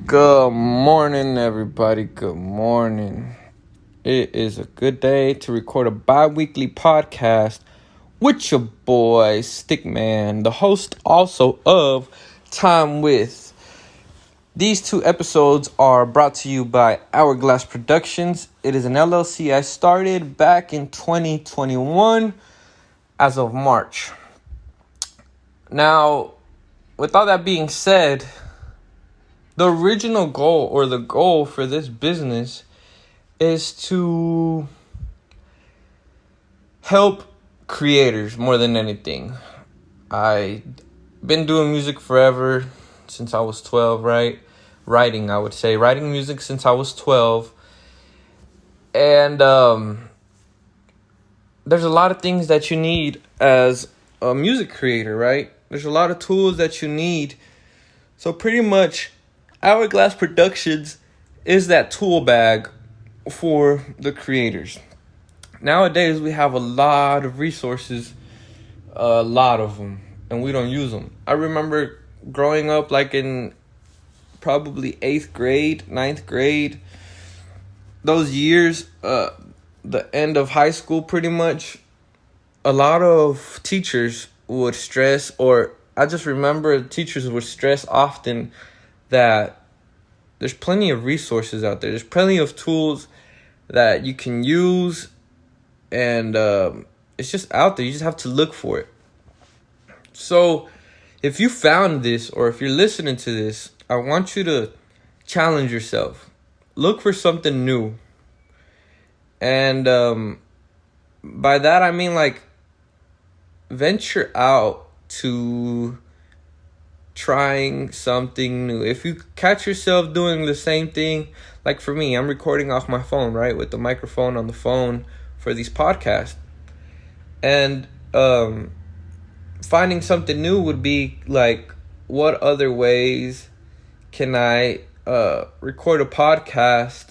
Good morning, everybody. Good morning. It is a good day to record a bi-weekly podcast with your boy, ZtikMan, the host also of Time With. These two episodes are brought to you by Hourglass Productions. It is an LLC I started back in 2021 as of March. Now, with all that being said, the original goal or the goal for this business is to help creators more than anything. I've been doing music forever, since I was 12, right? Writing music since I was 12. And there's a lot of things that you need as a music creator, right? There's a lot of tools that you need. So pretty much Hourglass Productions is that tool bag for the creators. Nowadays, we have a lot of resources, a lot of them, and we don't use them. I remember growing up like in probably 8th grade, 9th grade, those years, the end of high school pretty much, a lot of teachers would stress, or I just remember teachers would stress often that there's plenty of resources out there. There's plenty of tools that you can use, and it's just out there. You just have to look for it. So if you found this, or if you're listening to this, I want you to challenge yourself. Look for something new. And by that, I mean like venture out to trying something new. If you catch yourself doing the same thing, like for me, I'm recording off my phone, right, with the microphone on the phone for these podcasts. And finding something new would be like, what other ways can I record a podcast?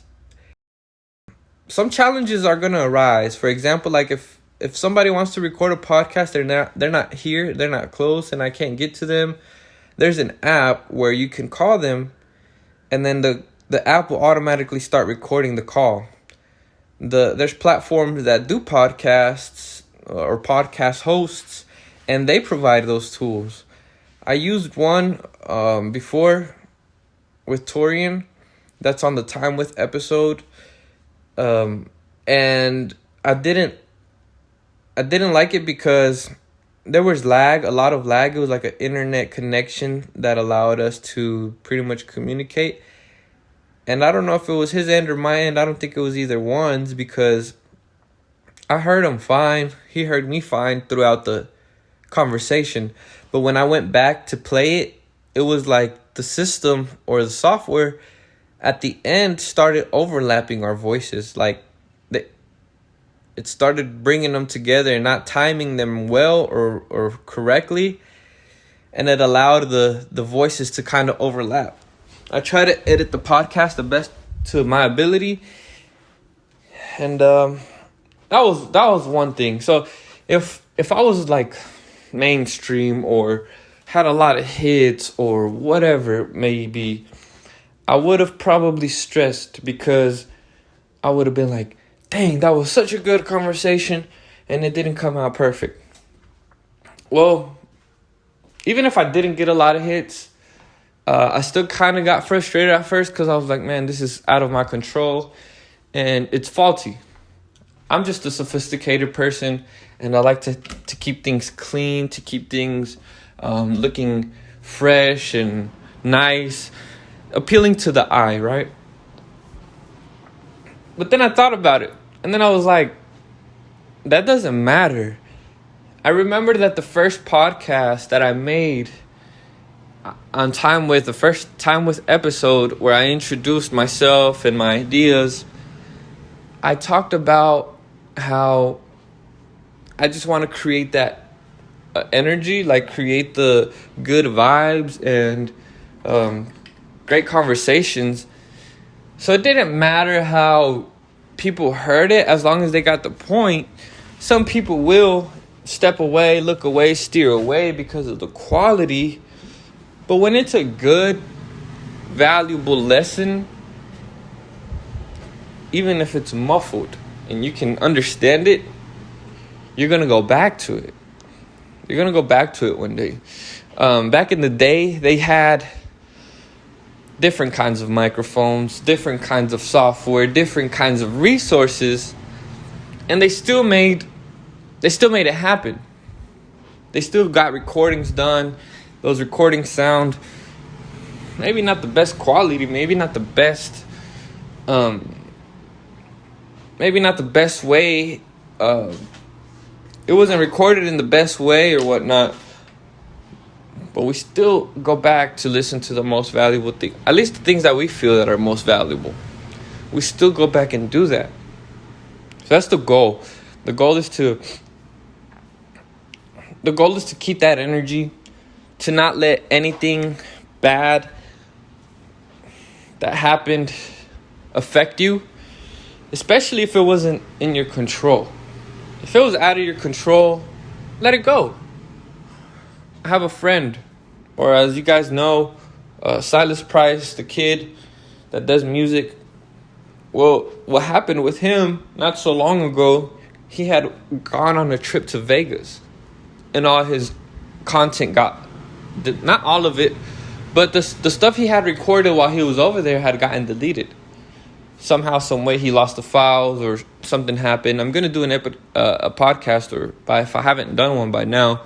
Some challenges are gonna arise. For example, like if somebody wants to record a podcast, they're not here, they're not close, and I can't get to them. There's an app where you can call them, and then the app will automatically start recording the call. There's platforms that do podcasts or podcast hosts, and they provide those tools. I used one before with Torian. That's on the Time With episode. And I didn't like it because there was lag, a lot of lag. It was like an internet connection that allowed us to pretty much communicate. And I don't know if it was his end or my end. I don't think it was either one's, because I heard him fine. He heard me fine throughout the conversation. But when I went back to play it, it was like the system or the software at the end started overlapping our voices. Like it started bringing them together and not timing them well or correctly. And it allowed the voices to kind of overlap. I try to edit the podcast the best to my ability. And that was one thing. So if I was like mainstream or had a lot of hits or whatever it may be, I would have probably stressed, because I would have been like, dang, that was such a good conversation and it didn't come out perfect. Well, even if I didn't get a lot of hits, I still kind of got frustrated at first, because I was like, man, this is out of my control and it's faulty. I'm just a sophisticated person, and I like to keep things clean, to keep things looking fresh and nice, appealing to the eye, right? But then I thought about it, and then I was like, that doesn't matter. I remember that the first podcast that I made on Time With, the first Time With episode where I introduced myself and my ideas, I talked about how I just want to create that energy, like create the good vibes and great conversations. So it didn't matter how people heard it, as long as they got the point. Some people will step away, look away, steer away because of the quality. But when it's a good valuable lesson, even if it's muffled and you can understand it, you're going to go back to it. You're going to go back to it one day. Back in the day, they had different kinds of microphones, different kinds of software, different kinds of resources, and they still made it happen. They still got recordings done. Those recordings sound maybe not the best quality, maybe not the best way. It wasn't recorded in the best way or whatnot. But we still go back to listen to the most valuable thing. At least the things that we feel that are most valuable. We still go back and do that. So that's the goal. The goal is to keep that energy, to not let anything bad that happened affect you, especially if it wasn't in your control. If it was out of your control, let it go. I have a friend, or as you guys know, Silas Price, the kid that does music. Well, what happened with him not so long ago, he had gone on a trip to Vegas, and all his content not all of it, but the stuff he had recorded while he was over there had gotten deleted. Somehow, some way, he lost the files or something happened. I'm going to do a podcast, if I haven't done one by now,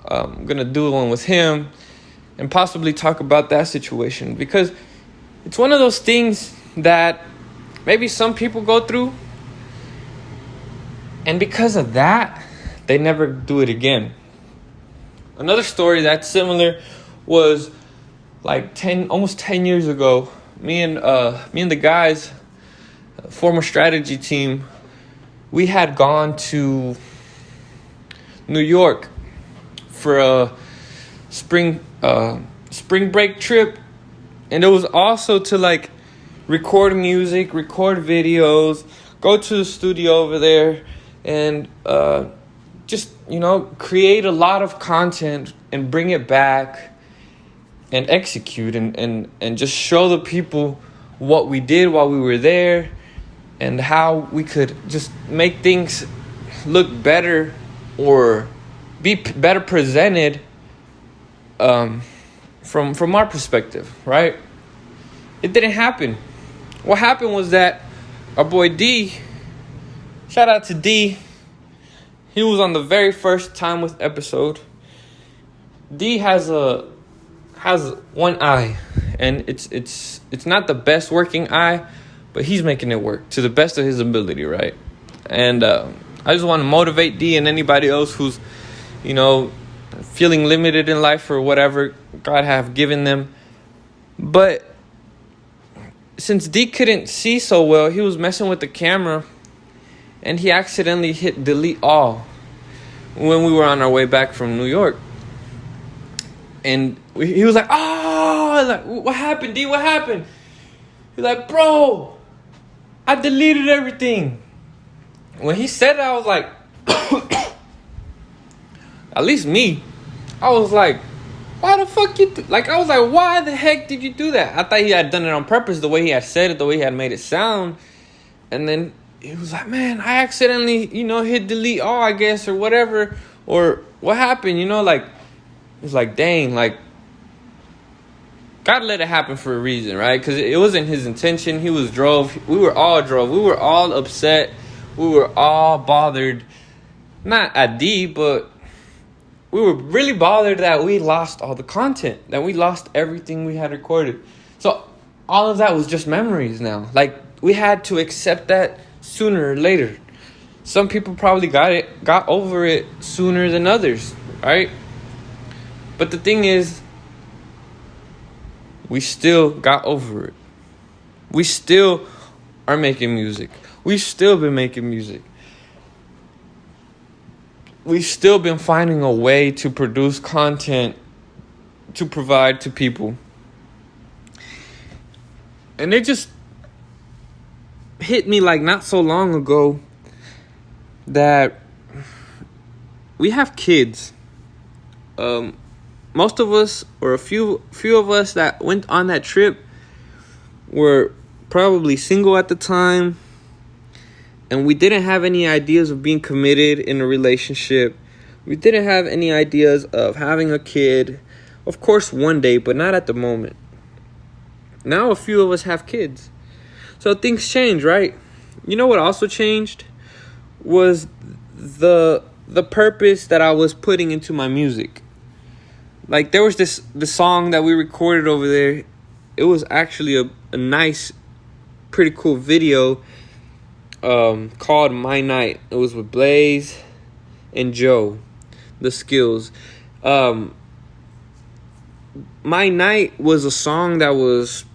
I'm going to do one with him and possibly talk about that situation, because it's one of those things that maybe some people go through, and because of that, they never do it again. Another story that's similar was like almost 10 years ago. Me and the guys, former strategy team, we had gone to New York for a spring break trip, and it was also to like record music, record videos, go to the studio over there, and just create a lot of content and bring it back and execute and just show the people what we did while we were there and how we could just make things look better or be better presented from our perspective, right? It didn't happen. What happened was that our boy D, shout out to D, he was on the very first Time With episode. D has one eye, and it's not the best working eye, but he's making it work to the best of his ability, right? And I just want to motivate D and anybody else who's, feeling limited in life or whatever God have given them. But since D couldn't see so well, he was messing with the camera, and he accidentally hit delete all when we were on our way back from New York. And he was like, "Oh, like, what happened, D? What happened?" He's like, "Bro, I deleted everything." When he said it, I was like, at least me, I was like, why the fuck I was like, why the heck did you do that? I thought he had done it on purpose, the way he had said it, the way he had made it sound. And then he was like, "Man, I accidentally, hit delete all, I guess, or whatever. Or what happened, It's like, dang, like, God let it happen for a reason, right? Because it wasn't his intention. We were all upset. We were all bothered. Not at D, but we were really bothered that we lost all the content, that we lost everything we had recorded. So all of that was just memories now. Like, we had to accept that sooner or later. Some people probably got over it sooner than others, right? But the thing is, we still got over it. We still are making music. We've still been making music. We've still been finding a way to produce content to provide to people. And it just hit me like not so long ago that we have kids. Most of us, or a few of us that went on that trip, were probably single at the time, and we didn't have any ideas of being committed in a relationship. We didn't have any ideas of having a kid. Of course, one day, but not at the moment. Now a few of us have kids. So things change, right? You know what also changed? Was the purpose that I was putting into my music. Like, there was the song that we recorded over there. It was actually a nice, pretty cool video called My Night. It was with Blaze and Joe, TheZkills. My Night was a song that was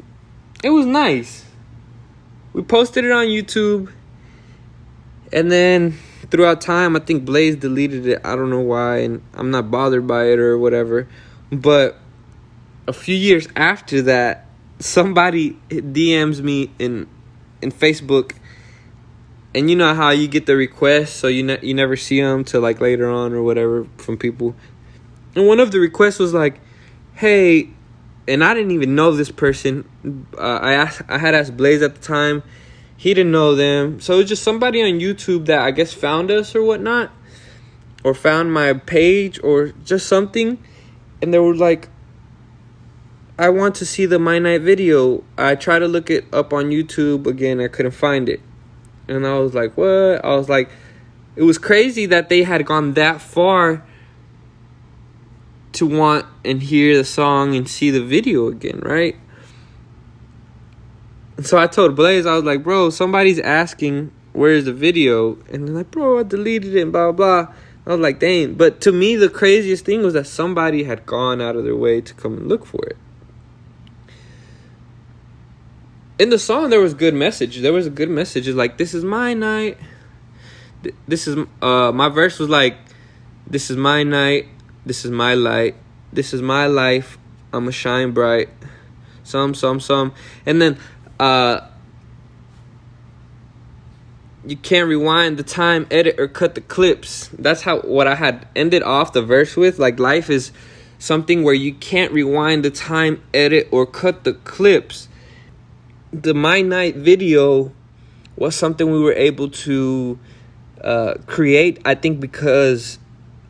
nice. We posted it on YouTube, and then throughout time, I think Blaze deleted it. I don't know why, and I'm not bothered by it or whatever. But a few years after that, somebody DMs me in Facebook, and you know how you get the requests, so you never see them till like later on or whatever from people. And one of the requests was like, "Hey," and I didn't even know this person. I had asked Blaze at the time. He didn't know them. So it was just somebody on YouTube that I guess found us or whatnot, or found my page or just something. And they were like, "I want to see the My Night video." I tried to look it up on YouTube again. I couldn't find it. And I was like, what? I was like, it was crazy that they had gone that far to want and hear the song and see the video again, right? So I told Blaze, I was like, "Bro, somebody's asking where's the video," and they're like, "Bro, I deleted it," and blah, blah, blah. I was like, dang. But to me, the craziest thing was that somebody had gone out of their way to come and look for it. In the song, there was good message. There was a good message. It's like, "This is my night." This is, my verse was like, "This is my night. This is my light. This is my life. I'ma shine bright. Some. And then, you can't rewind the time, edit, or cut the clips. That's what I had ended off the verse with. Like, life is something where you can't rewind the time, edit, or cut the clips. The My Night video was something we were able to create, I think, because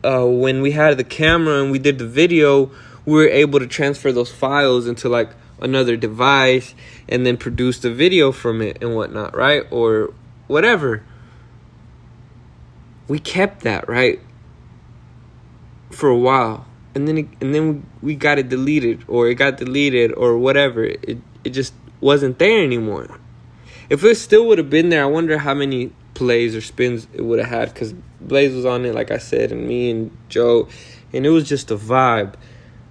when we had the camera and we did the video, we were able to transfer those files into like another device and then produce the video from it and whatnot, right? Or whatever. We kept that, right, for a while, and then we got it deleted, or it got deleted, or whatever. It just wasn't there anymore. If it still would have been there, I wonder how many plays or spins it would have had, because Blaze was on it, like I said, and me and Joe, and it was just a vibe,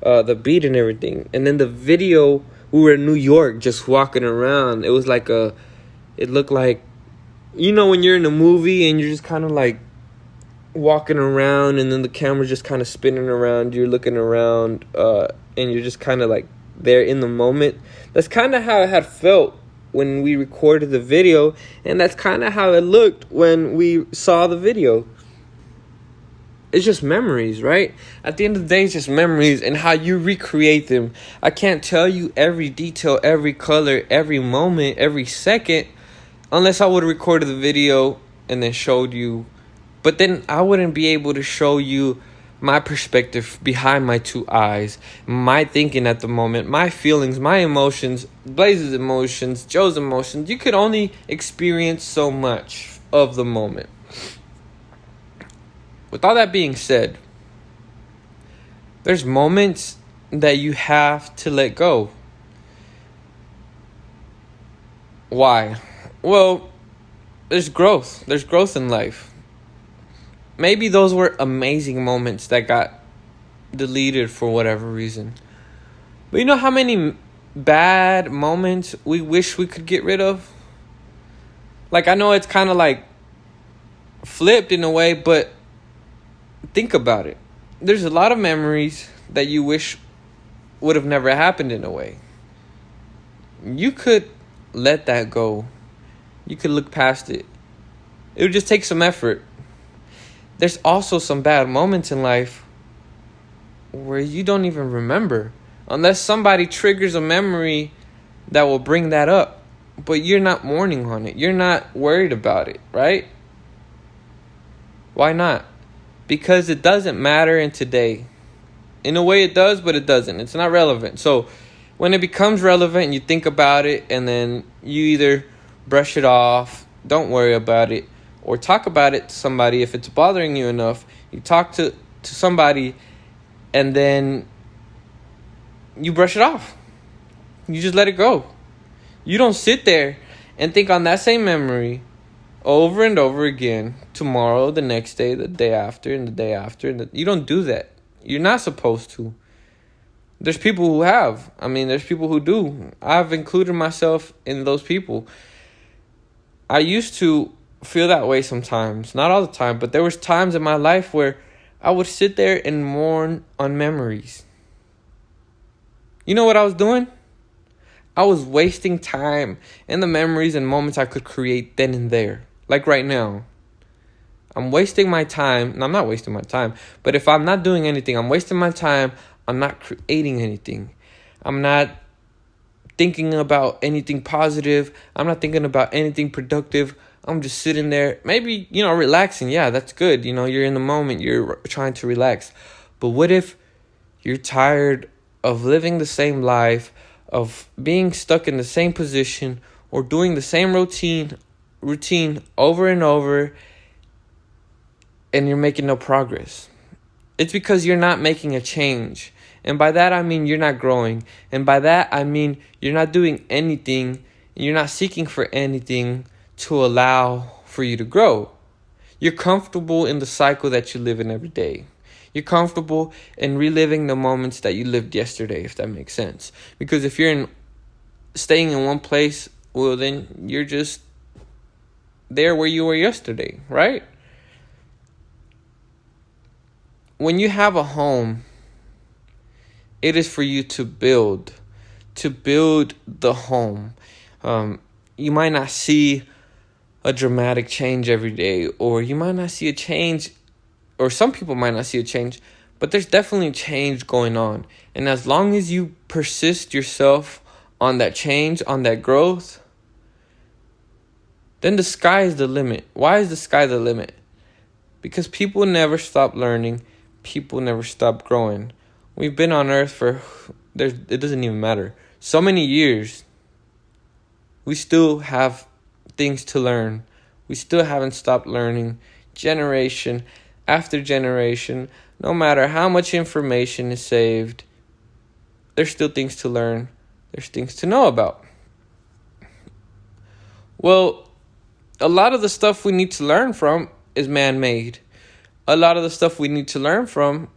the beat and everything. And then the video, we were in New York just walking around. It was like it looked like, you know, when you're in a movie and you're just kind of like walking around, and then the camera's just kind of spinning around, you're looking around, and you're just kind of like there in the moment. That's kind of how it had felt when we recorded the video, and that's kind of how it looked when we saw the video. It's just memories, right? At the end of the day, it's just memories and how you recreate them. I can't tell you every detail, every color, every moment, every second, unless I would have recorded the video and then showed you. But then I wouldn't be able to show you my perspective behind my two eyes, my thinking at the moment, my feelings, my emotions, Blaze's emotions, Joe's emotions. You could only experience so much of the moment. With all that being said, there's moments that you have to let go. Why? Well, there's growth. There's growth in life. Maybe those were amazing moments that got deleted for whatever reason. But you know how many bad moments we wish we could get rid of? Like, I know it's kind of like flipped in a way, but think about it. There's a lot of memories that you wish would have never happened in a way. You could let that go. You could look past it. It would just take some effort. There's also some bad moments in life where you don't even remember. Unless somebody triggers a memory that will bring that up, but you're not mourning on it. You're not worried about it, right? Why not? Because it doesn't matter in today. In a way it does, but it doesn't. It's not relevant. So when it becomes relevant, you think about it, and then you either brush it off, don't worry about it, or talk about it to somebody if it's bothering you enough. You talk to somebody, and then you brush it off. You just let it go. You don't sit there and think on that same memory over and over again, tomorrow, the next day, the day after, and the day after. You don't do that. You're not supposed to. There's people who have. There's people who do. I've included myself in those people. I used to feel that way sometimes. Not all the time, but there was times in my life where I would sit there and mourn on memories. You know what I was doing? I was wasting time in the memories and moments I could create then and there. Like right now. I'm wasting my time. No, I'm not wasting my time. But if I'm not doing anything, I'm wasting my time. I'm not creating anything. I'm not thinking about anything positive. I'm not thinking about anything productive. I'm just sitting there. Maybe, relaxing. Yeah, that's good. You're in the moment. You're trying to relax. But what if you're tired of living the same life, of being stuck in the same position, or doing the same routine over and over, and you're making no progress? It's because you're not making a change. And by that, I mean you're not growing. And by that, I mean you're not doing anything. You're not seeking for anything to allow for you to grow. You're comfortable in the cycle that you live in every day. You're comfortable in reliving the moments that you lived yesterday, if that makes sense. Because if you're staying in one place, well, then you're just there where you were yesterday, right? When you have a home, it is for you to build the home. You might not see a dramatic change every day, or you might not see a change, or some people might not see a change, but there's definitely change going on. And as long as you persist yourself on that change, on that growth, then the sky is the limit. Why is the sky the limit? Because people never stop learning. People never stop growing. We've been on Earth for, it doesn't even matter, so many years. We still have things to learn. We still haven't stopped learning. Generation after generation, no matter how much information is saved, there's still things to learn. There's things to know about. Well, a lot of the stuff we need to learn from is man-made. A lot of the stuff we need to learn from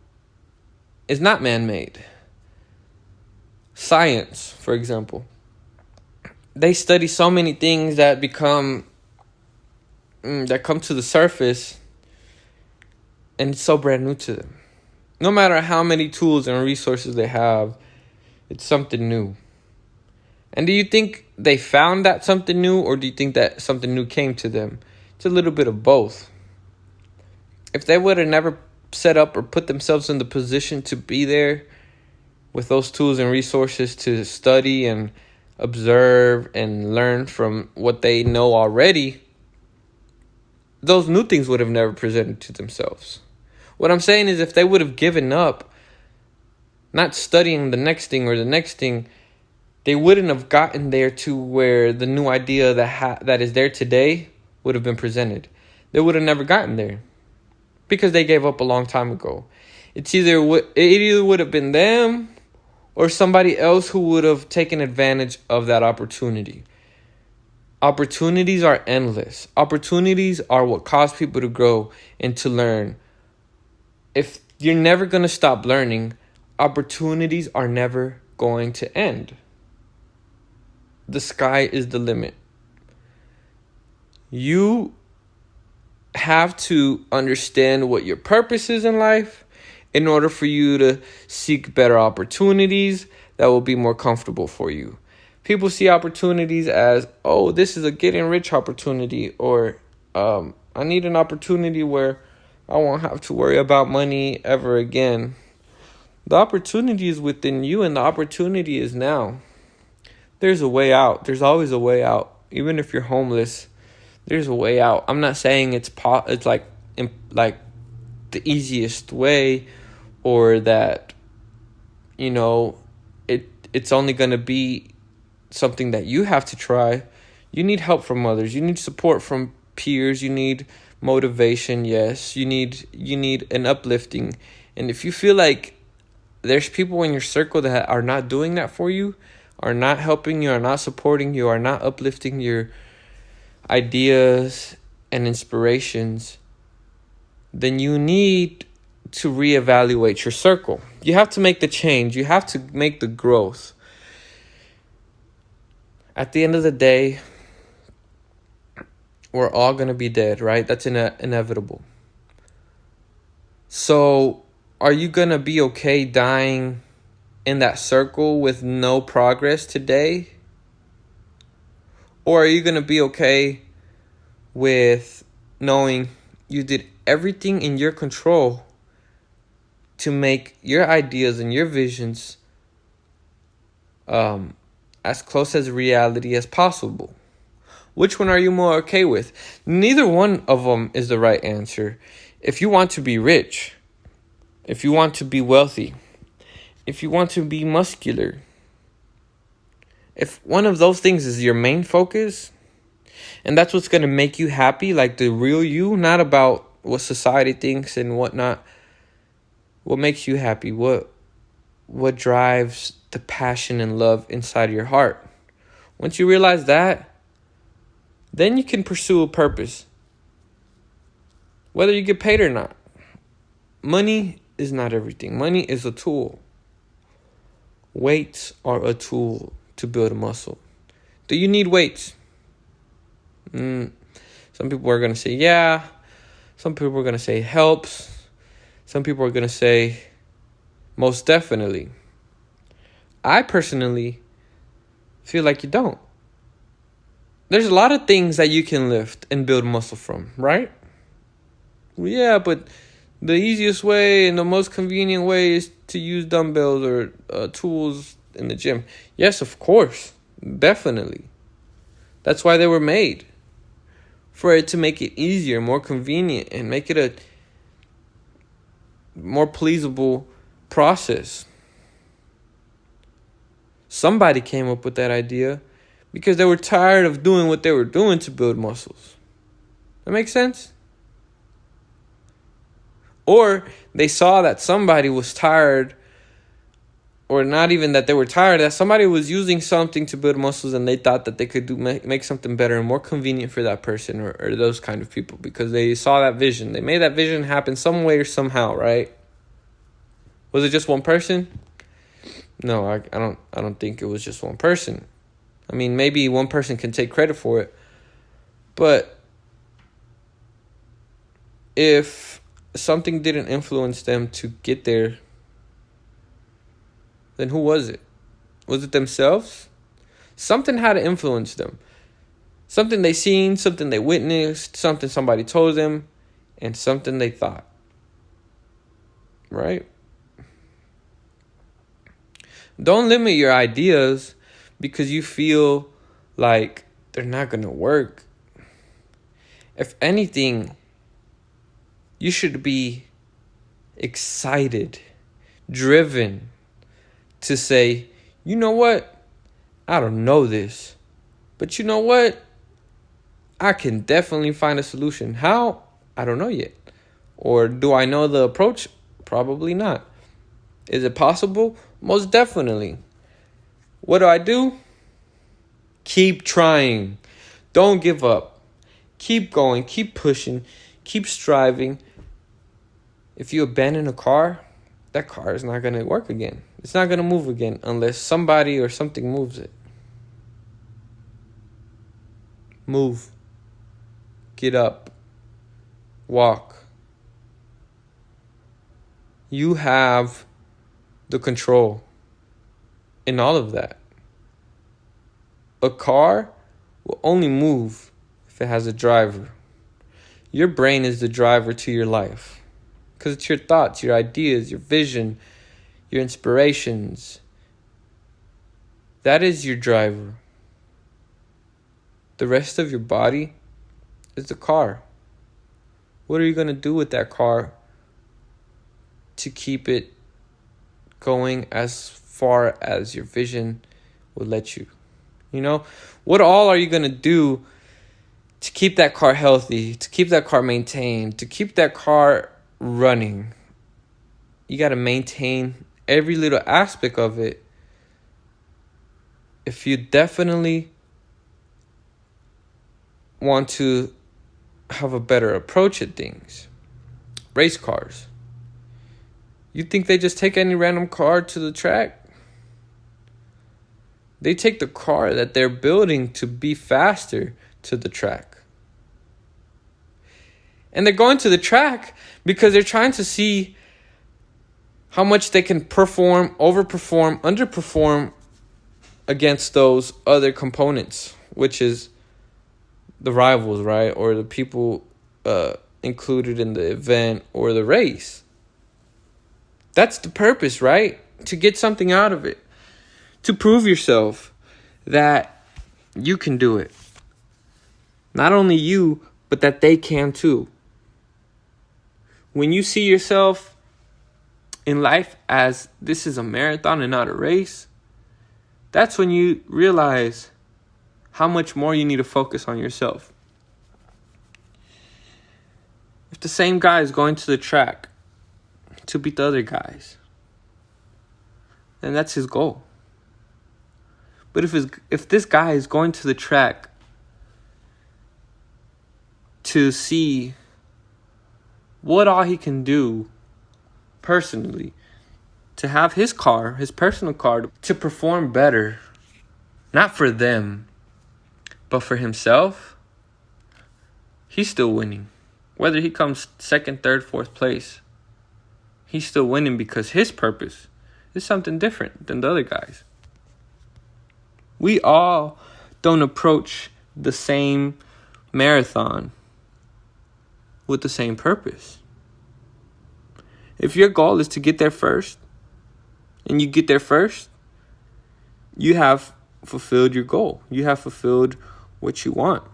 is not man-made. Science, for example. They study so many things that come to the surface, and it's so brand new to them. No matter how many tools and resources they have, it's something new. And do you think they found that something new, or do you think that something new came to them? It's a little bit of both. If they would have never set up or put themselves in the position to be there with those tools and resources to study and observe and learn from what they know already, those new things would have never presented to themselves. What I'm saying is, if they would have given up, not studying the next thing or the next thing, they wouldn't have gotten there to where the new idea that is there today would have been presented. They would have never gotten there because they gave up a long time ago. It either would have been them or somebody else who would have taken advantage of that opportunity. Opportunities are endless. Opportunities are what cause people to grow and to learn. If you're never going to stop learning, opportunities are never going to end. The sky is the limit. You have to understand what your purpose is in life in order for you to seek better opportunities that will be more comfortable for you. People see opportunities as, oh, this is a getting rich opportunity, or I need an opportunity where I won't have to worry about money ever again. The opportunity is within you, and the opportunity is now. there's a way out. There's always a way out. Even if you're homeless, there's a way out. I'm not saying it's like the easiest way, or that, it's only going to be something that you have to try. You need help from others. You need support from peers. You need motivation. Yes, you need an uplifting. And if you feel like there's people in your circle that are not doing that for you, are not helping you, are not supporting you, are not uplifting your ideas and inspirations, then you need to reevaluate your circle. You have to make the change. You have to make the growth. At the end of the day, we're all going to be dead, right? That's inevitable. So, are you going to be okay dying in that circle with no progress today? Or are you going to be okay with knowing you did everything in your control to make your ideas and your visions as close as reality as possible? Which one are you more okay with? Neither one of them is the right answer. If you want to be rich, if you want to be wealthy, if you want to be muscular, if one of those things is your main focus, and that's what's going to make you happy, like the real you, not about what society thinks and whatnot, what makes you happy, what drives the passion and love inside of your heart. Once you realize that, then you can pursue a purpose, whether you get paid or not. Money is not everything. Money is a tool. Weights are a tool to build a muscle. Do you need weights? Some people are going to say, yeah. Some people are going to say it helps. Some people are going to say, most definitely. I personally feel like you don't. There's a lot of things that you can lift and build muscle from, right? Well, yeah, but the easiest way and the most convenient way is to use dumbbells or tools in the gym. Yes, of course. Definitely. That's why they were made. For it to make it easier, more convenient, and make it a more pleasurable process. Somebody came up with that idea because they were tired of doing what they were doing to build muscles. That makes sense? Or they saw that somebody was tired, or not even that they were tired, that somebody was using something to build muscles and they thought that they could make something better and more convenient for that person or those kind of people, because they saw that vision. They made that vision happen some way or somehow, right? Was it just one person? No, I don't think it was just one person. I mean, maybe one person can take credit for it, but if something didn't influence them to get there, then who was it? Was it themselves? Something had to influence them. Something they seen, something they witnessed, something somebody told them, and something they thought. Right? Don't limit your ideas because you feel like they're not going to work. If anything, you should be excited, driven to say, you know what? I don't know this, but you know what? I can definitely find a solution. How? I don't know yet. Or do I know the approach? Probably not. Is it possible? Most definitely. What do? Keep trying. Don't give up. Keep going. Keep pushing. Keep striving. If you abandon a car, that car is not going to work again. It's not going to move again unless somebody or something moves it. Move. Get up. Walk. You have the control in all of that. A car will only move if it has a driver. Your brain is the driver to your life. Because it's your thoughts, your ideas, your vision, your inspirations, That is your driver. The rest of your body is the car. What are you going to do with that car to keep it going as far as your vision will let you? You know, what all are you going to do to keep that car healthy, to keep that car maintained, to keep that car running? You got to maintain every little aspect of it. If you definitely want to have a better approach at things, race cars, you think they just take any random car to the track? They take the car that they're building to be faster to the track. And they're going to the track because they're trying to see how much they can perform, overperform, underperform against those other components, which is the rivals, right? Or the people included in the event or the race. That's the purpose, right? To get something out of it. To prove yourself that you can do it. Not only you, but that they can too. When you see yourself in life as this is a marathon and not a race, that's when you realize how much more you need to focus on yourself. If the same guy is going to the track to beat the other guys, then that's his goal. But if this guy is going to the track to see what all he can do personally, to have his car, his personal car, to perform better, not for them, but for himself, he's still winning. Whether he comes second, third, fourth place, he's still winning because his purpose is something different than the other guys. We all don't approach the same marathon with the same purpose. If your goal is to get there first, and you get there first, you have fulfilled your goal. You have fulfilled what you want.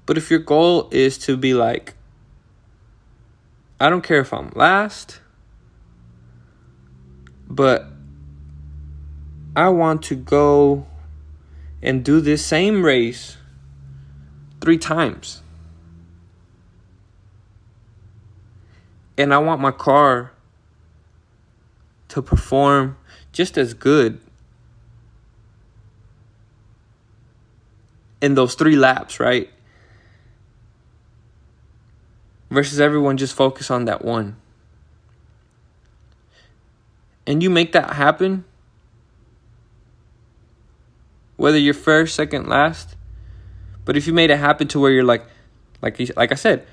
But if your goal is to be like, I don't care if I'm last, but I want to go and do this same race 3 times. And I want my car to perform just as good in those 3 laps, right? Versus everyone just focus on that one. And you make that happen, whether you're first, second, last. But if you made it happen to where you're like I said,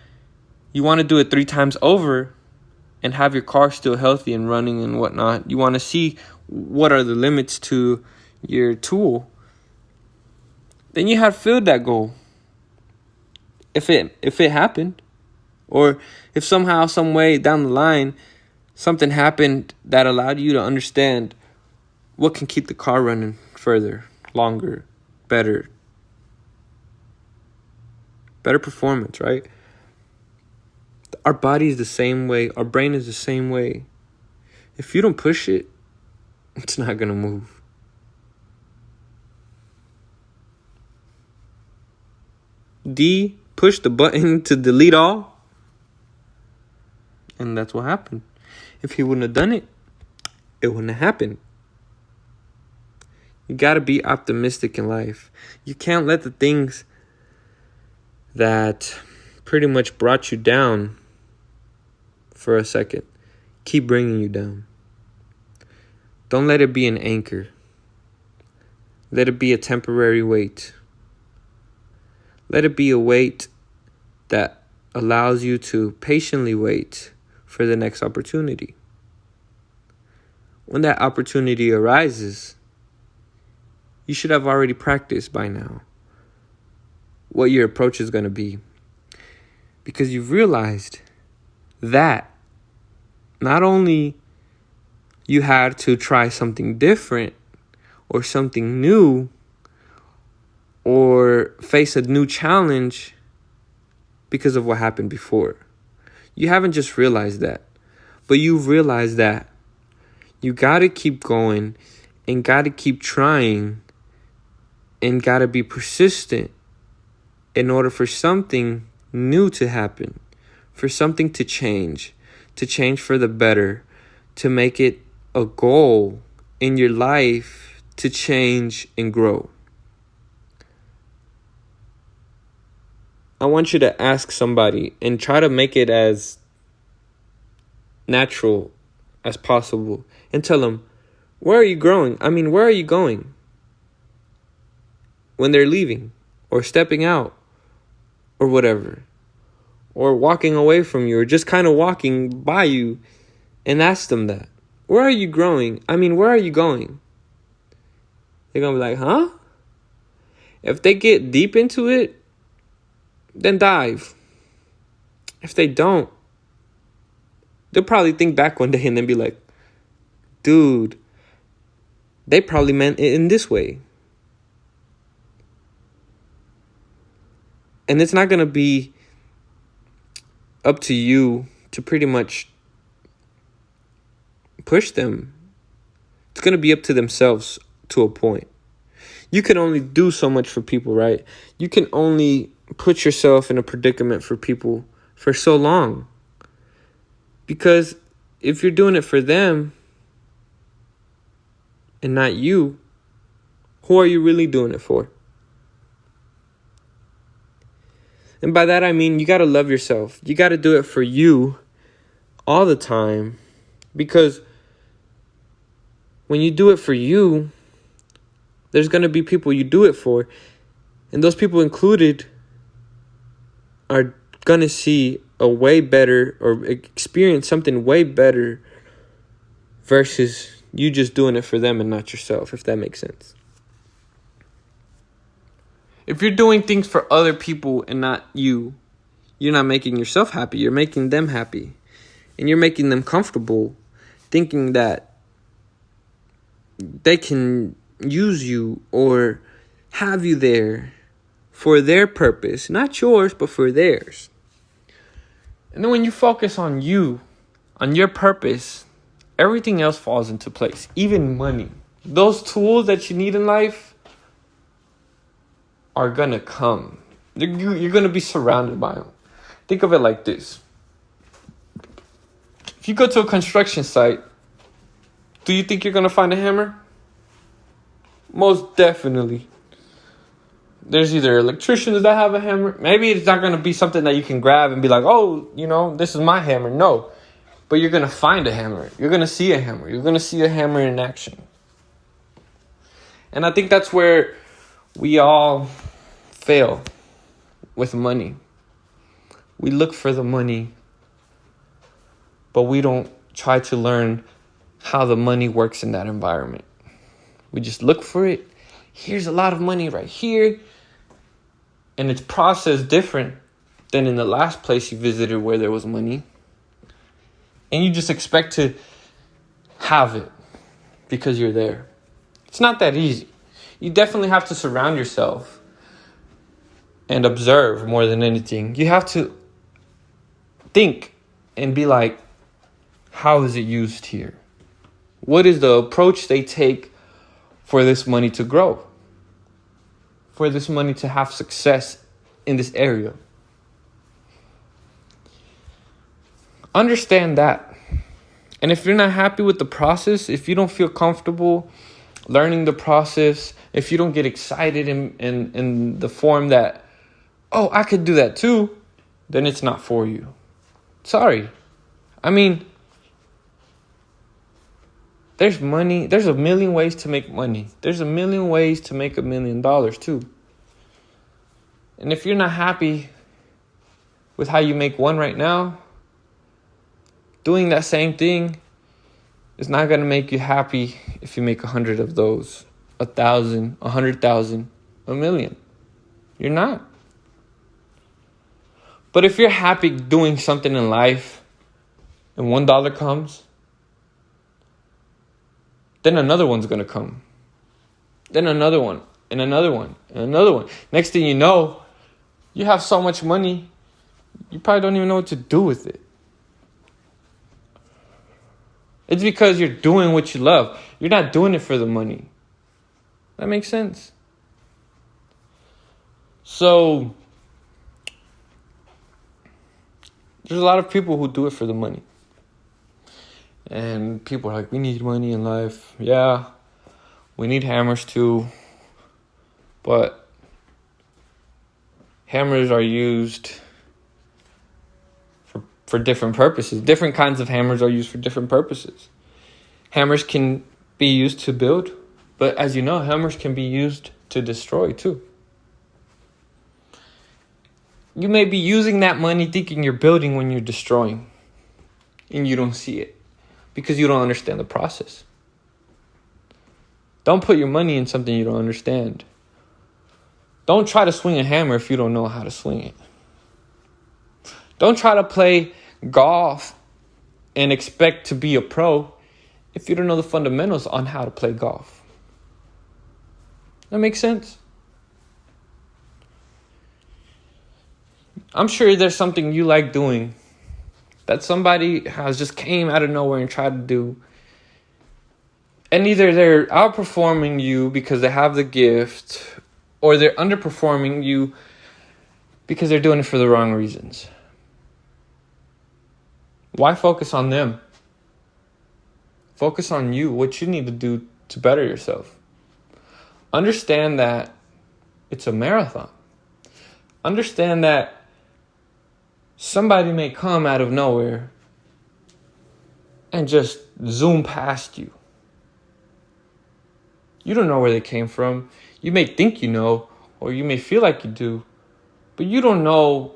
you want to do it 3 times over and have your car still healthy and running and whatnot. You want to see what are the limits to your tool. Then you have filled that goal. If it happened, or if somehow, some way down the line, something happened that allowed you to understand what can keep the car running further, longer, better performance, right? Our body is the same way. Our brain is the same way. If you don't push it, it's not going to move. D, push the button to delete all. And that's what happened. If he wouldn't have done it, it wouldn't have happened. You got to be optimistic in life. You can't let the things that pretty much brought you down for a second keep bringing you down. Don't let it be an anchor. Let it be a temporary weight. Let it be a weight that allows you to patiently wait for the next opportunity. When that opportunity arises, you should have already practiced by now what your approach is going to be. Because you've realized that not only you had to try something different or something new or face a new challenge because of what happened before. You haven't just realized that, but you've realized that you got to keep going and got to keep trying and got to be persistent in order for something new to happen, for something to change for the better, to make it a goal in your life to change and grow. I want you to ask somebody and try to make it as natural as possible and tell them, where are you growing? Where are you going? When they're leaving or stepping out or whatever, or walking away from you or just kind of walking by you, and ask them that. Where are you growing? Where are you going? They're going to be like, huh? If they get deep into it, then dive. If they don't, they'll probably think back one day and then be like, dude, they probably meant it in this way. And it's not going to be up to you to pretty much push them. It's going to be up to themselves to a point. You can only do so much for people, right? You can only put yourself in a predicament for people for so long. Because if you're doing it for them and not you, who are you really doing it for? And by that I mean you got to love yourself. You got to do it for you all the time. Because when you do it for you, there's going to be people you do it for. And those people included are going to see a way better or experience something way better versus you just doing it for them and not yourself, if that makes sense. If you're doing things for other people and not you, you're not making yourself happy. You're making them happy. And you're making them comfortable, thinking that they can use you or have you there for their purpose. Not yours, but for theirs. And then when you focus on you, on your purpose, everything else falls into place. Even money. Those tools that you need in life are going to come. You're going to be surrounded by them. Think of it like this. If you go to a construction site, do you think you're going to find a hammer? Most definitely. There's either electricians that have a hammer. Maybe it's not going to be something that you can grab and be like, oh, this is my hammer. No. But you're going to find a hammer. You're going to see a hammer. You're going to see a hammer in action. And I think that's where we all fail with money. We look for the money, but we don't try to learn how the money works in that environment. We just look for it. Here's a lot of money right here. And it's processed different than in the last place you visited where there was money. And you just expect to have it because you're there. It's not that easy. You definitely have to surround yourself and observe more than anything. You have to think and be like, how is it used here? What is the approach they take for this money to grow? For this money to have success in this area? Understand that. And if you're not happy with the process, if you don't feel comfortable learning the process, if you don't get excited in the form that, oh, I could do that too, then it's not for you. Sorry. There's money. There's a million ways to make money. There's a million ways to make $1 million too. And if you're not happy with how you make one right now, doing that same thing is not going to make you happy if you make 100 of those, 1,000, 100,000, 1,000,000. You're not. But if you're happy doing something in life and $1 comes, then another one's going to come. Then another one, and another one, and another one. Next thing you know, you have so much money, you probably don't even know what to do with it. It's because you're doing what you love. You're not doing it for the money. That makes sense. So, there's a lot of people who do it for the money. And people are like, we need money in life. Yeah, we need hammers too. But hammers are used for different purposes. Different kinds of hammers are used for different purposes. Hammers can be used to build, but as you know, hammers can be used to destroy too. You may be using that money thinking you're building when you're destroying, and you don't see it because you don't understand the process. Don't put your money in something you don't understand. Don't try to swing a hammer if you don't know how to swing it. Don't try to play golf and expect to be a pro if you don't know the fundamentals on how to play golf. That makes sense? I'm sure there's something you like doing that somebody has just came out of nowhere and tried to do. And either they're outperforming you because they have the gift, or they're underperforming you because they're doing it for the wrong reasons. Why focus on them? Focus on you, what you need to do to better yourself. Understand that it's a marathon. Understand that somebody may come out of nowhere and just zoom past you. You don't know where they came from. You may think you know, or you may feel like you do, but you don't know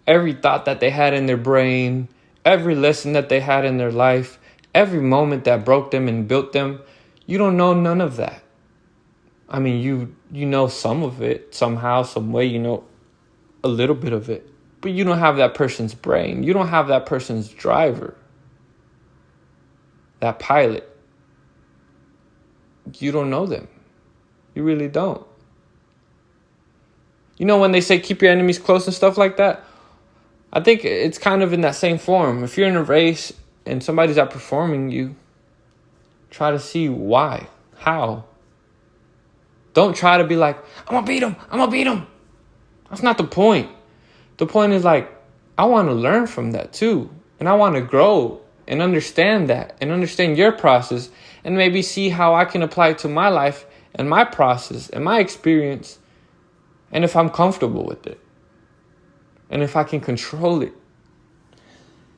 every thought that they had in their brain, every lesson that they had in their life, every moment that broke them and built them. You don't know none of that. I mean, you know some of it somehow, some way, you know a little bit of it, but you don't have that person's brain. You don't have that person's driver, that pilot. You don't know them. You really don't. You know when they say keep your enemies close and stuff like that? I think it's kind of in that same form. If you're in a race and somebody's outperforming you, try to see why, how. Don't try to be like, I'm going to beat him. That's not the point. The point is like, I want to learn from that too. And I want to grow and understand that and understand your process and maybe see how I can apply it to my life and my process and my experience, and if I'm comfortable with it and if I can control it,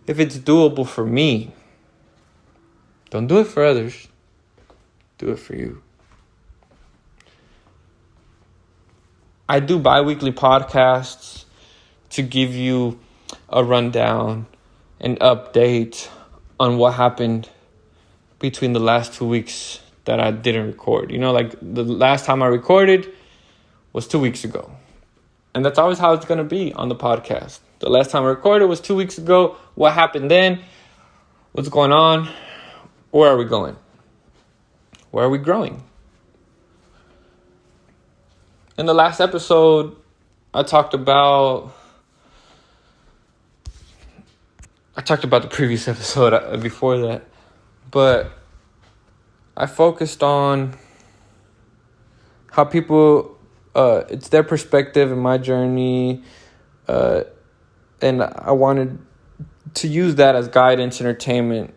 if it's doable for me. Don't do it for others. Do it for you. I do bi-weekly podcasts to give you a rundown, an update on what happened between the last 2 weeks that I didn't record. You know, like the last time I recorded was 2 weeks ago. And that's always how it's going to be on the podcast. The last time I recorded was 2 weeks ago. What happened then? What's going on? Where are we going? Where are we growing? In the last episode, I talked about the previous episode before that, but I focused on how people, it's their perspective in my journey, and I wanted to use that as guidance, entertainment,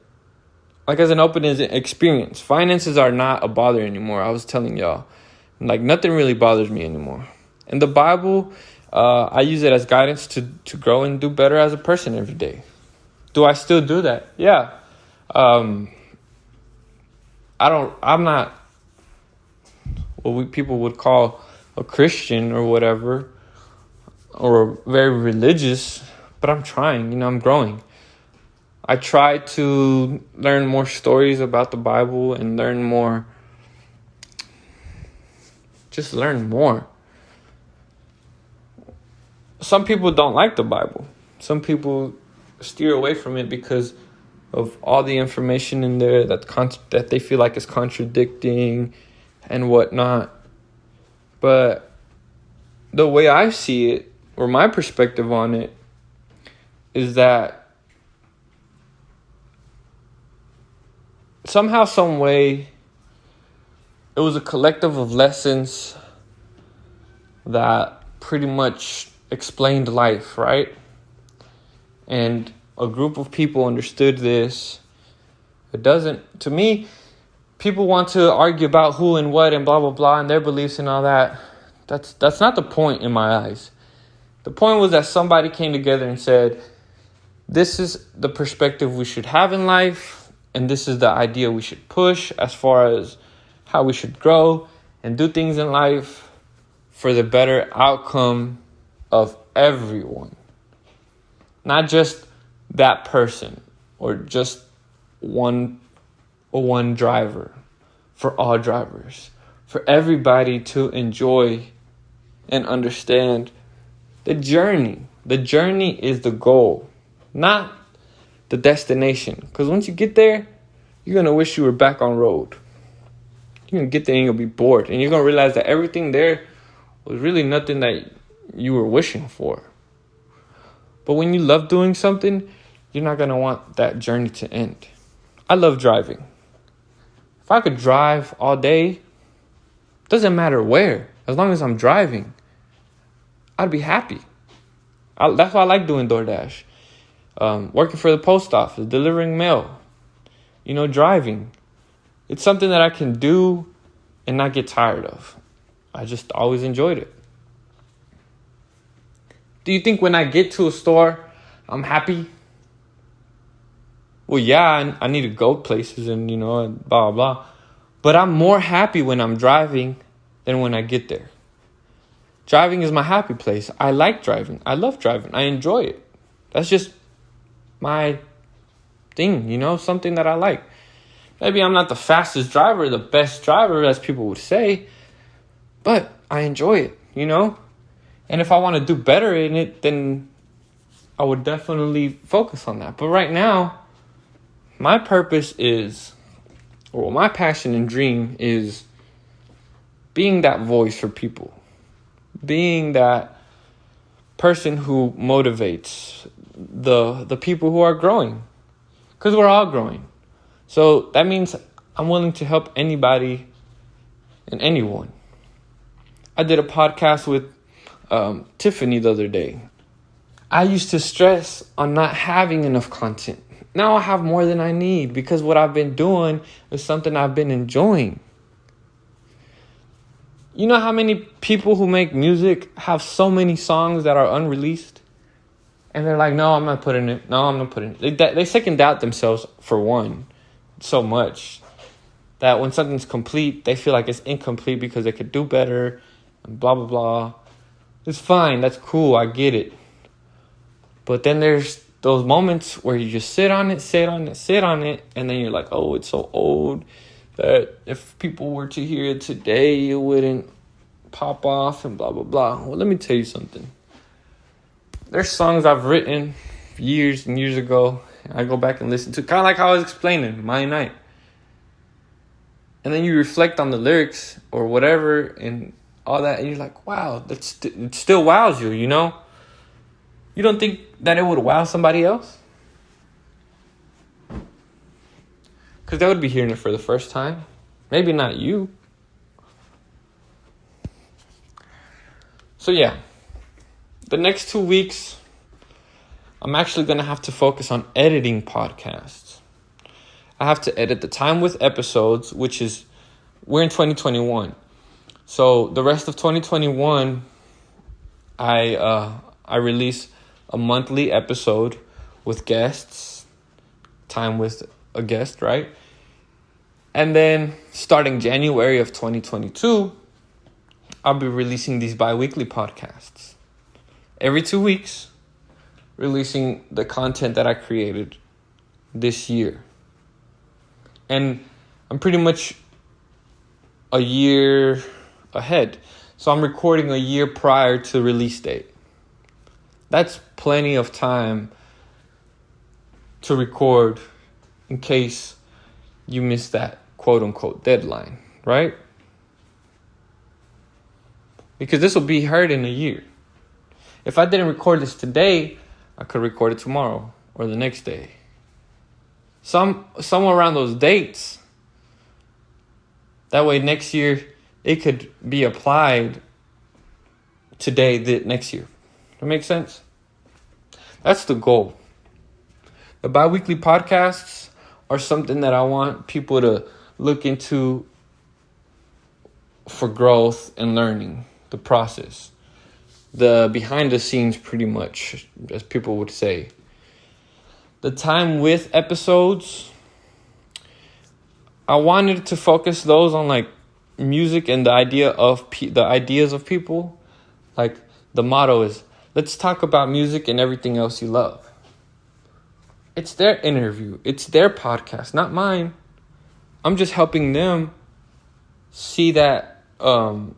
like as an open experience. Finances are not a bother anymore. I was telling y'all, like nothing really bothers me anymore. In the Bible, I use it as guidance to grow and do better as a person every day. Do I still do that? Yeah. I'm not what people would call a Christian or whatever, or very religious, but I'm trying, I'm growing. I try to learn more stories about the Bible and learn more. Just learn more. Some people don't like the Bible. Some people steer away from it because of all the information in there that they feel like is contradicting, and whatnot. But the way I see it, or my perspective on it, is that somehow, some way, it was a collective of lessons that pretty much explained life, right? And a group of people understood this. It doesn't, to me, people want to argue about who and what and blah, blah, blah, and their beliefs and all that. That's not the point in my eyes. The point was that somebody came together and said, this is the perspective we should have in life, and this is the idea we should push as far as how we should grow and do things in life for the better outcome of everyone. Not just that person or just one driver, for all drivers, for everybody to enjoy and understand the journey. The journey is the goal, not the destination. Because once you get there, you're going to wish you were back on road. You're going to get there and you'll be bored. And you're going to realize that everything there was really nothing that you were wishing for. But when you love doing something, you're not going to want that journey to end. I love driving. If I could drive all day, doesn't matter where, as long as I'm driving, I'd be happy. That's why I like doing DoorDash. Working for the post office, delivering mail, driving. It's something that I can do and not get tired of. I just always enjoyed it. Do you think when I get to a store, I'm happy? Well, yeah, I need to go places and, and blah, blah, blah. But I'm more happy when I'm driving than when I get there. Driving is my happy place. I like driving. I love driving. I enjoy it. That's just my thing, something that I like. Maybe I'm not the fastest driver, the best driver, as people would say, but I enjoy it, And if I want to do better in it, then I would definitely focus on that. But right now, my purpose is, or my passion and dream is being that voice for people. Being that person who motivates the people who are growing. Because we're all growing. So that means I'm willing to help anybody and anyone. I did a podcast with Tiffany the other day. I used to stress on not having enough content. Now I have more than I need because what I've been doing is something I've been enjoying. You know how many people who make music have so many songs that are unreleased? And they're like, no, I'm not putting it. No, I'm not putting it. They second doubt themselves, for one, so much that when something's complete, they feel like it's incomplete because they could do better and blah, blah, blah. It's fine. That's cool. I get it. But then there's those moments where you just sit on it, and then you're like, oh, it's so old that if people were to hear it today, it wouldn't pop off and blah, blah, blah. Well, let me tell you something. There's songs I've written years and years ago. I go back and listen to, kind of like how I was explaining, My Night. And then you reflect on the lyrics or whatever and all that, and you're like, wow, it still wows you, You don't think that it would wow somebody else? Because they would be hearing it for the first time. Maybe not you. So yeah, the next 2 weeks, I'm actually going to have to focus on editing podcasts. I have to edit the time with episodes, which is, we're in 2021. So the rest of 2021, I release a monthly episode with guests, time with a guest, right? And then starting January of 2022, I'll be releasing these bi-weekly podcasts. Every 2 weeks, releasing the content that I created this year. And I'm pretty much a year ahead. So I'm recording a year prior to release date. That's plenty of time to record in case you miss that quote-unquote deadline, right? because this will be heard in a year. If I didn't record this today, I could record it tomorrow or the next day. Somewhere around those dates. That way next year it could be applied today, next year. That makes sense? That's the goal. The bi-weekly podcasts are something that I want people to look into for growth and learning, the process. The behind the scenes, pretty much, as people would say. The time with episodes, I wanted to focus those on like music and the ideas of people. Like the motto is, let's talk about music and everything else you love. It's their interview. It's their podcast, not mine. I'm just helping them see that. I'm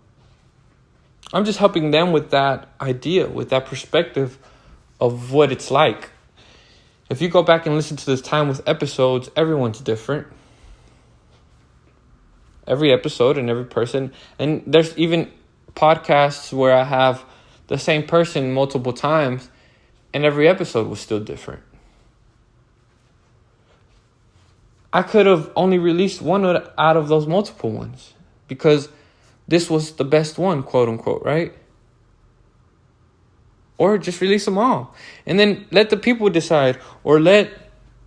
just helping them with that idea, with that perspective of what it's like. If you go back and listen to this time with episodes, everyone's different. Every episode and every person. And there's even podcasts where I have the same person multiple times and every episode was still different. I could have only released one out of those multiple ones because this was the best one, quote unquote, right? Or just release them all. And then let the people decide, or let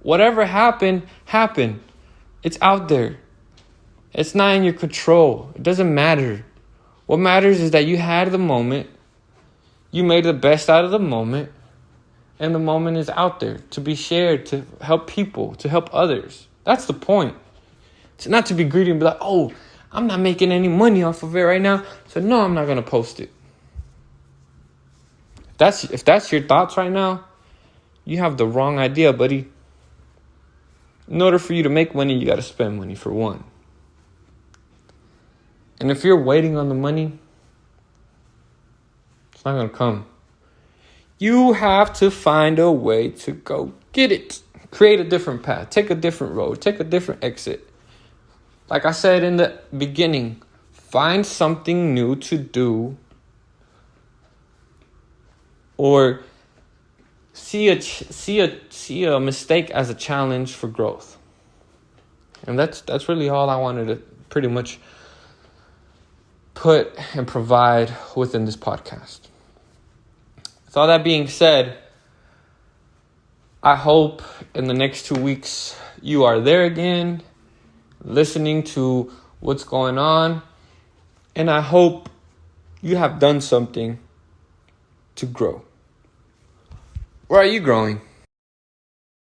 whatever happen. It's out there. It's not in your control. It doesn't matter. What matters is that you had the moment. You made the best out of the moment. And the moment is out there to be shared, to help people, to help others. That's the point. It's not to be greedy and be like, oh, I'm not making any money off of it right now, so no, I'm not going to post it. If that's your thoughts right now, you have the wrong idea, buddy. In order for you to make money, you got to spend money, for one. And if you're waiting on the money, it's not going to come. You have to find a way to go get it. Create a different path. Take a different road. Take a different exit. Like I said in the beginning, find something new to do, or see a mistake as a challenge for growth. And that's really all I wanted to pretty much put and provide within this podcast. With all that being said, I hope in the next 2 weeks you are there again, listening to what's going on. And I hope you have done something to grow. Where are you growing?